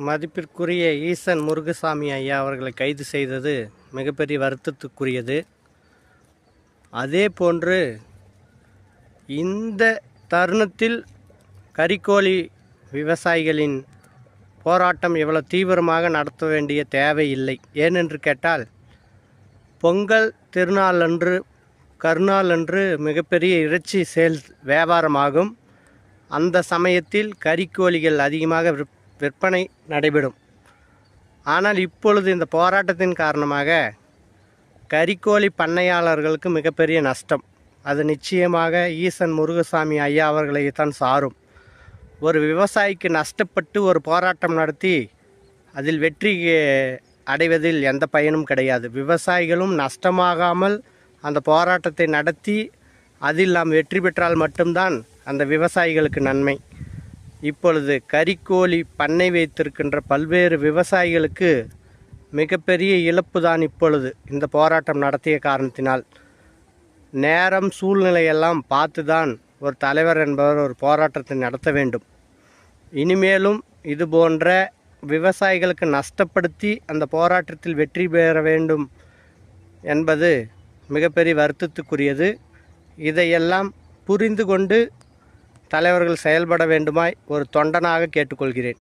மதிப்பிற்குரிய ஈசன் முருகசாமி ஐயா அவர்களை கைது செய்தது மிகப்பெரிய வருத்தத்துக்குரியது. அதே போன்று இந்த தருணத்தில் கறிக்கோழி விவசாயிகளின் போராட்டம் இவ்வளவு தீவிரமாக நடத்த வேண்டிய தேவை இல்லை. ஏனென்று கேட்டால், பொங்கல் திருநாள் அன்று கருநாள் அன்று மிகப்பெரிய இறைச்சி வியாபாரமாகும். அந்த சமயத்தில் கறிக்கோழிகள் அதிகமாக விற்பனை நடைபெறும். ஆனால் இப்பொழுது இந்த போராட்டத்தின் காரணமாக கறிக்கோழி பண்ணையாளர்களுக்கு மிகப்பெரிய நஷ்டம். அது நிச்சயமாக ஈசன் முருகசாமி ஐயா அவர்களை தான் சாரும். ஒரு விவசாயிக்கு நஷ்டப்பட்டு ஒரு போராட்டம் நடத்தி அதில் வெற்றி அடைவதில் எந்த பயனும் கிடையாது. விவசாயிகளும் நஷ்டமாகாமல் அந்த போராட்டத்தை நடத்தி அதில் நாம் வெற்றி பெற்றால் மட்டும்தான் அந்த விவசாயிகளுக்கு நன்மை. இப்பொழுது கறிக்கோழி பண்ணை வைத்திருக்கின்ற பல்வேறு விவசாயிகளுக்கு மிகப்பெரிய இழப்பு தான். இப்பொழுது இந்த போராட்டம் நடத்திய காரணத்தினால் நேரம் சூழ்நிலையெல்லாம் பார்த்து தான் ஒரு தலைவர் என்பவர் ஒரு போராட்டத்தை நடத்த வேண்டும். இனிமேலும் இது போன்ற விவசாயிகளுக்கு நஷ்டப்படுத்தி அந்த போராட்டத்தில் வெற்றி பெற வேண்டும் என்பது மிகப்பெரிய வருத்தத்துக்குரியது. இதையெல்லாம் புரிந்து கொண்டு தலைவர்கள் செயல்பட வேண்டுமாய் ஒரு தொண்டனாக கேட்டுக்கொள்கிறேன்.